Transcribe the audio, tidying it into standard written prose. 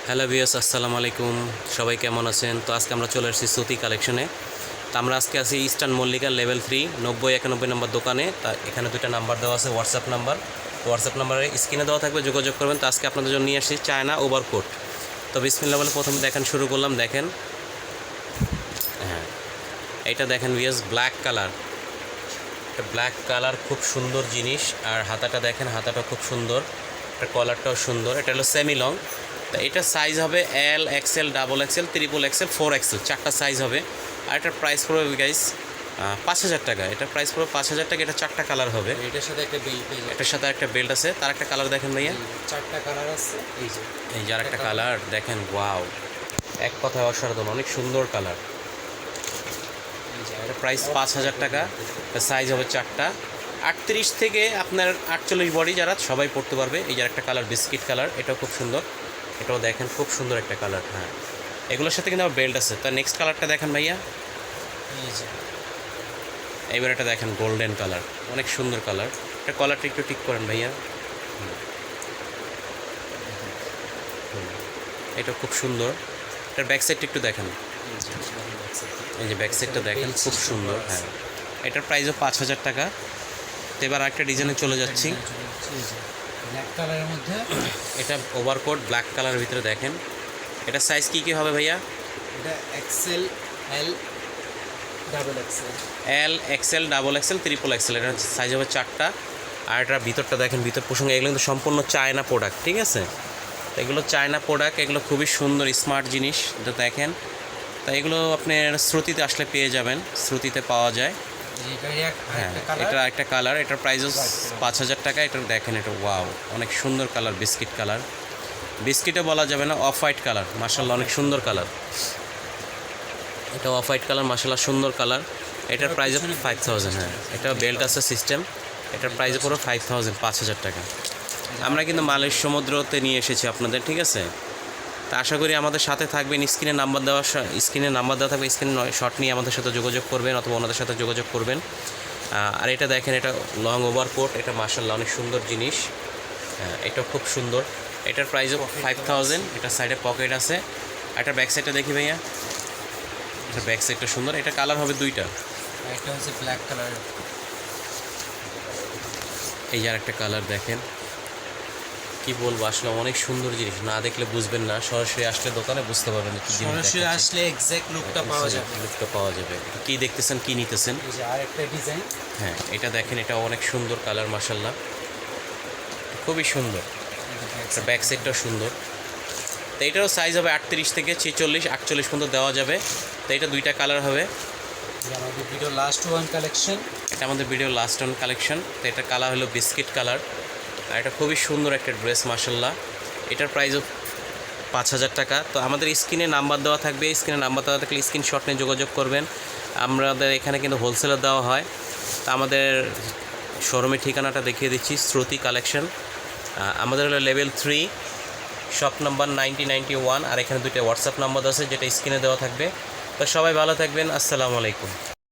Hello viewers, আসসালামু আলাইকুম। সবাই কেমন আছেন? তো আজকে আমরা চলে এসেছি সুতি কালেকশনে। তো আমরা আজকে আছি ইস্টার্ন মল্লিকা লেভেল 3 9091 নম্বর দোকানে। তা এখানে দুইটা নাম্বার দেওয়া আছে, হোয়াটসঅ্যাপ নাম্বার। তো হোয়াটসঅ্যাপ নাম্বারে স্ক্রিনে দেওয়া থাকবে, যোগাযোগ করবেন। তো আজকে আপনাদের জন্য নিয়ে আসছি চায়না ওভারকোট। তো বিসমিল্লাহ বলে প্রথমে দেখেন শুরু করলাম। দেখেন, হ্যাঁ, এইটা দেখেন ভিউয়ার্স, ব্ল্যাক কালার। এটা ব্ল্যাক কালার, খুব সুন্দর জিনিস। আর হাতাটা দেখেন, হাতাটা খুব সুন্দর, এটা কলারটাও সুন্দর। এটা হলো সেমি লং। তো এটার সাইজ হবে L, XL, double XL, triple XL, 4 XL, চারটা সাইজ হবে। আর এটার প্রাইস পড়বে গাইস 5,000 টাকা। এটার প্রাইস পড়বে 5,000 টাকা। এটা চারটা কালার হবে। এটার সাথে একটা বেল্ট পেয়ে যাবেন। এটার সাথে একটা বেল্ট আছে। তার একটা কালার দেখেন ভাইয়া, চারটা কালার আছে। এই যার একটা কালার দেখেন, ওয়াও, এক কথায় অসাধারণ, অনেক সুন্দর কালার। এটা প্রাইস 5,000 টাকা। সাইজ হবে চারটা, 38 থেকে আপনার 48 বডি যারা সবাই পড়তে পারবে। এই যার একটা কালার বিস্কিট কালার, এটাও খুব সুন্দর। এটাও দেখেন খুব সুন্দর একটা কালার। হ্যাঁ, এগুলোর সাথে কিন্তু আমার বেল্ট আছে। তার নেক্সট কালারটা দেখেন ভাইয়া, এইবার এটা দেখেন গোল্ডেন কালার, অনেক সুন্দর কালার। এটা কলারটা একটু ঠিক করেন ভাইয়া। এটা খুব সুন্দর। এটার ব্যাক সাইডটা একটু দেখেন, এই যে ব্যাক সাইডটা দেখেন, খুব সুন্দর। হ্যাঁ, এটার প্রাইসও 5,000 টাকা। তো এবার আরেকটা ডিজাইনে চলে যাচ্ছি। ব্ল্যাক কালারের মধ্যে এটা ওভারকোট ব্ল্যাক কালারের ভিতরে দেখেন। এটা সাইজ কী হবে ভাইয়া? এটা XL, L, double XL. L, XL, double XL, triple XL. এটা সাইজ হবে চারটা। আর এটার ভিতরটা দেখেন, ভিতর প্রসঙ্গে এগুলো কিন্তু সম্পূর্ণ চায়না প্রোডাক্ট, ঠিক আছে? এগুলো চায়না প্রোডাক্ট, এগুলো খুবই সুন্দর স্মার্ট জিনিস। এটা দেখেন, তা এগুলো আপনার শ্রুতিতে আসলে পেয়ে যাবেন, শ্রুতিতে পাওয়া যায়। হ্যাঁ, এটা একটা কালার। এটার প্রাইসও 5,000 টাকা। এটা দেখেন, এটা ওয়াও, অনেক সুন্দর কালার, বিস্কিট কালার। বিস্কিটও বলা যাবে না, অফ হোয়াইট কালার, মাশাআল্লাহ অনেক সুন্দর কালার। এটা অফ হোয়াইট কালার, মাশাআল্লাহ সুন্দর কালার। এটার প্রাইস 5,000। হ্যাঁ, এটা বেল্ট আছে সিস্টেম। এটার প্রাইস পুরো 5,000, 5,000 টাকা। আমরা কিন্তু মালয়েশিয়া সমুদ্রতে নিয়ে এসেছি আপনাদের, ঠিক আছে? তা আশা করি আমাদের সাথে থাকবেন। স্ক্রিনে নাম্বার দেওয়া থাকবে, স্ক্রিনে শর্ট নিয়ে আমাদের সাথে যোগাযোগ করবেন অথবা ওনাদের সাথে যোগাযোগ করবেন। আর এটা দেখেন, এটা লং ওভারকোট। এটা মাশাআল্লাহ অনেক সুন্দর জিনিস। এটা খুব সুন্দর। এটার প্রাইসও 5,000। এটার সাইডে পকেট আছে। এটার ব্যাক সাইডটা দেখি ভাইয়া, এটার ব্যাক সাইডটা সুন্দর। এটা কালার হবে দুইটা। একটা হচ্ছে ব্ল্যাক কালার। এই যে আরেকটা কালার দেখেন, কি বলবো, আসলে অনেক সুন্দর জিনিস, না দেখলে বুঝবেন না, সরাসরি আসলে দোকানে বুঝতে পারবেন। সরাসরি আসলে এক্সাক্ট লুকটা পাওয়া যাবে, কি দেখতেছেন, কি নিতেছেন। এই যে আরেকটা ডিজাইন। হ্যাঁ, এটা দেখেন, এটা অনেক সুন্দর কালার, মাশাআল্লাহ খুবই সুন্দর। এটা ব্যাক সাইডটাও সুন্দর। তো এটারও সাইজ হবে 38 থেকে 46, 48 পর্যন্ত দেওয়া যাবে। তো এটা দুইটা কালার হবে। আমাদের ভিডিও লাস্ট ওয়ান কালেকশন। এটা আমাদের ভিডিও লাস্ট ওয়ান কালেকশন। তো এটা কালার হলো বিস্কিট কালার। আর এটা খুবই সুন্দর একটা ড্রেস, মাশাআল্লাহ। এটার প্রাইসও 5,000 টাকা। তো আমাদের স্ক্রিনে নাম্বার দেওয়া থাকবে, স্ক্রিনে নাম্বার দেওয়া থাকলে স্ক্রিনশট নিয়ে যোগাযোগ করবেন। আমাদের এখানে কিন্তু হোলসেলার দেওয়া হয়। তো আমাদের শোরুমের ঠিকানাটা দেখিয়ে দিচ্ছি, শ্রুতি কালেকশন। আমাদের হলো লেভেল 3, শপ নাম্বার 9091। আর এখানে দুইটা হোয়াটসঅ্যাপ নাম্বার আছে, যেটা স্ক্রিনে দেওয়া থাকবে। তো সবাই ভালো থাকবেন, আসসালামু আলাইকুম।